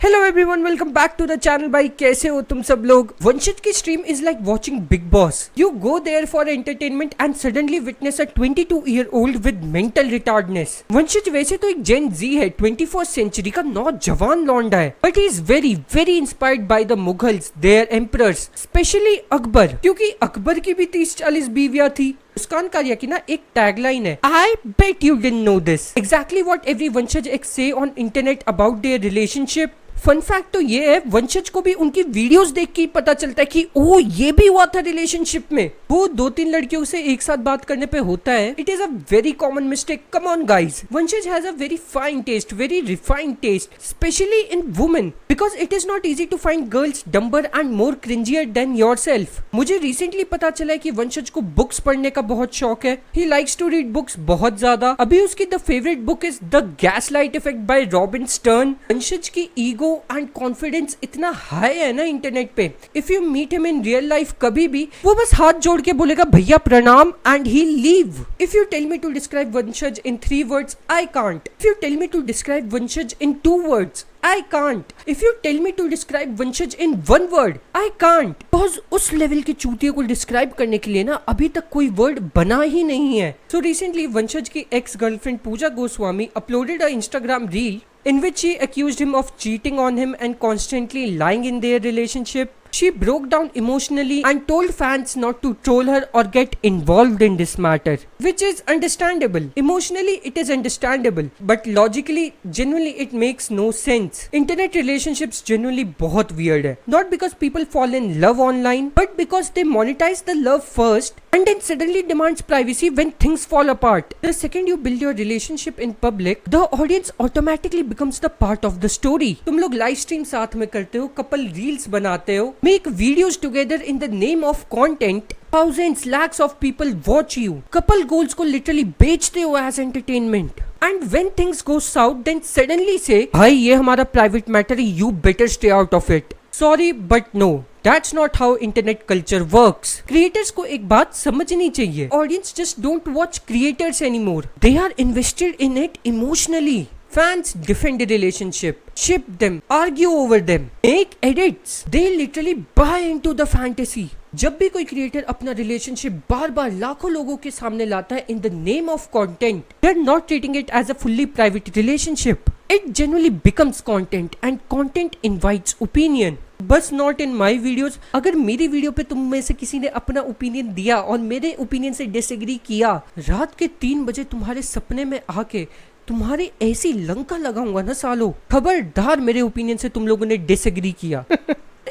Hello everyone, welcome back to the channel. भाई कैसे हो तुम सब लोग। वंशित की stream is like watching Bigg Boss. You go there for entertainment and suddenly witness a 22-year-old with mental retardness. Vanshit वैसे तो एक जेन जी है, 21st सेंचुरी का नौजवान लौंडा है, but he is very very inspired by the Mughals, their emperors, specially Akbar, क्योंकि अकबर की भी 30-40 बीवियां थी। मुस्कान कारिया की ना एक टैगलाइन है, I bet you didn't know this, exactly what every Vanshaj ex से on internet about their relationship. Fun fact तो ये है, वंशज को भी उनकी वीडियोस देख के पता चलता है कि ओ ये भी हुआ था रिलेशनशिप में। वो 2-3 लड़कियों से एक साथ बात करने पे होता है। It is a very common mistake. Come on guys, Vanshaj has a very fine taste, very refined taste, specially in women, because it is not easy to find girls dumber and more cringier than yourself. मुझे recently पता चला है कि वंशज को books पढ़ने का बहुत शौक है। He likes to read books बहुत ज्यादा। अभी उसकी the favourite book is the gaslight effect by Robin Stern. Vanshaj की ईगो एंड कॉन्फिडेंस इतना हाई है ना इंटरनेट पे, if you meet him in real life कभी भी, वो बस हाथ जोड़ के बोलेगा भैया प्रणाम and he leave. If you tell me to describe Vanshaj in 3 words, I can't. If you tell me to describe Vanshaj in 2 words, I can't. If you tell me to describe Vanshaj in 1 word, I can't. Because उस level के चूतियों को describe करने के लिए ना अभी तक कोई वर्ड बना ही नहीं है। So recently वंशज की ex girlfriend Pooja Goswami uploaded a Instagram reel in which she accused him of cheating on him and constantly lying in their relationship. She broke down emotionally and told fans not to troll her or get involved in this matter, which is understandable. Emotionally it is understandable, but logically genuinely it makes no sense. Internet relationships genuinely बहुत weird है, not because people fall in love online, but because they monetize the love first and then suddenly demands privacy when things fall apart. The second you build your relationship in public, the audience automatically becomes the part of the story. तुम लोग live stream साथ में करते हो, couple reels बनाते हो, make videos together in the name of content, thousands lakhs of people watch you. Couple goals को literally बेचते हो as entertainment. And when things go south, then suddenly say, भाई ये हमारा private matter है, you better stay out of it. Sorry but no, that's not how internet culture works. Creators को एक बात समझनी चाहिए, audience just don't watch creators anymore. They are invested in it emotionally. Fans defend the relationship, ship them, argue over them, make edits. They literally buy into the fantasy. जब भी कोई creator अपना relationship बार बार लाखों लोगों के सामने लाता है in the name of content, they are not treating it as a fully private relationship. It generally becomes content and content invites opinion, बस नॉट इन माई वीडियोज. अगर मेरी वीडियो पे तुम में से किसी ने अपना ओपिनियन दिया और मेरे ओपिनियन से डिसएग्री किया, रात के 3 बजे तुम्हारे सपने में आके तुम्हारी ऐसी लंका लगाऊंगा ना सालो, खबरदार मेरे ओपिनियन से तुम लोगों ने डिसएग्री किया.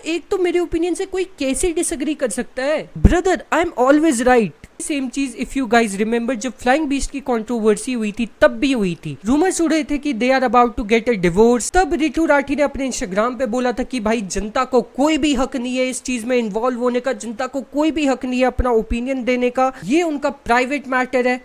एक तो मेरे ओपिनियन से कोई कैसे डिसएग्री कर सकता है. Brother, I am always right. Same चीज इफ यू गाइज रिमेम्बर, जब फ्लाइंग बीस्ट की कंट्रोवर्सी हुई थी तब भी हुई थी. रूमर्स उड़ रहे थे कि they are about to get a divorce. तब रितु राठी ने अपने इंस्टाग्राम पे बोला था कि भाई जनता को कोई भी हक नहीं है इस चीज में इन्वॉल्व होने का, जनता को कोई भी हक नहीं है अपना ओपिनियन देने का, ये उनका प्राइवेट मैटर है.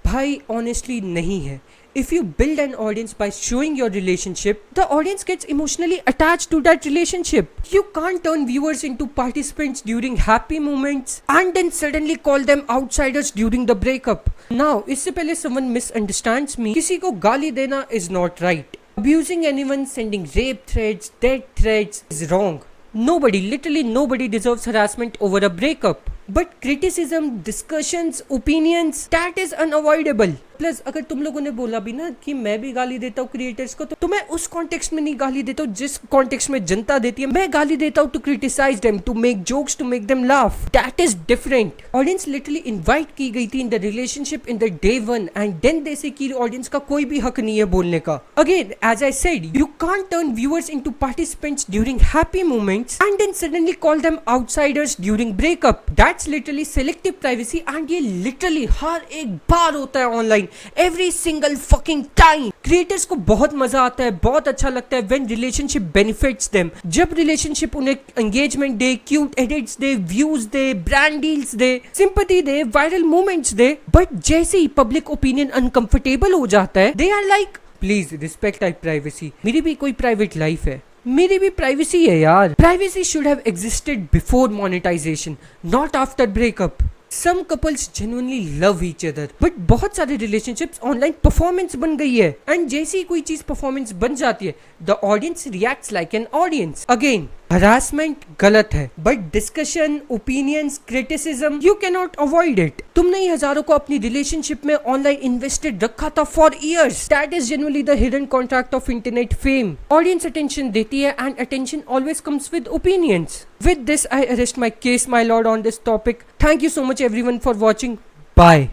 भाई ऑनेस्टली नहीं है. If you build an audience by showing your relationship, the audience gets emotionally attached to that relationship. You can't turn viewers into participants during happy moments and then suddenly call them outsiders during the breakup. Now, इससे पहले someone misunderstands me, किसी को गाली देना is not right. Abusing anyone, sending rape threats, death threats is wrong. Nobody, literally nobody deserves harassment over a breakup. But criticism, discussions, opinions, that is unavoidable. Plus अगर तुम लोगों ने बोला भी ना कि मैं भी गाली देता हूँ क्रिएटर्स को, तो मैं उस कॉन्टेक्स्ट में नहीं गाली देता हूँ जिस कॉन्टेक्स्ट में जनता देती है. मैं गाली देता हूँ to criticise them, to make jokes, to make them laugh. That is different. Audience literally invite की गई थी in the relationship in the day 1 and then they say कि ऑडियंस का कोई भी हक नहीं है बोलने का. Again as I said, you can't turn viewers into participants during happy moments and then suddenly call them outsiders during breakup. That's literally selective privacy and ये लिटरली हर एक बार होता है online. Every single fucking time. Creators को बहुत मजा आता है, बहुत अच्छा लगता है when relationship benefits them. जब रिलेशनशिप उन्हें एंगेजमेंट दे, क्यूट एडिट्स दे, व्यूज दे, ब्रांड डील्स दे, सिंपैथी दे, वायरल मोमेंट्स दे. बट जैसे ही पब्लिक ओपिनियन अनकंफर्टेबल हो जाता है, they are like please respect our privacy. मेरी भी कोई प्राइवेट लाइफ है, मेरी भी प्राइवेसी है यार. Privacy should have existed before monetisation, not after breakup. Some couples genuinely love each other, but बहुत सारे relationships online performance बन गई है, and जैसे ही कोई चीज performance बन जाती है, the audience reacts like an audience. Again, harassment गलत है, but discussion, opinions, criticism, you cannot avoid it. तुमने ही हजारों को अपनी relationship में online invested रखा था for years. That is genuinely the hidden contract of internet fame. Audience attention देती है, and attention always comes with opinions. With this, I arrest my case, my lord, on this topic. Thank you so much everyone for watching. Bye.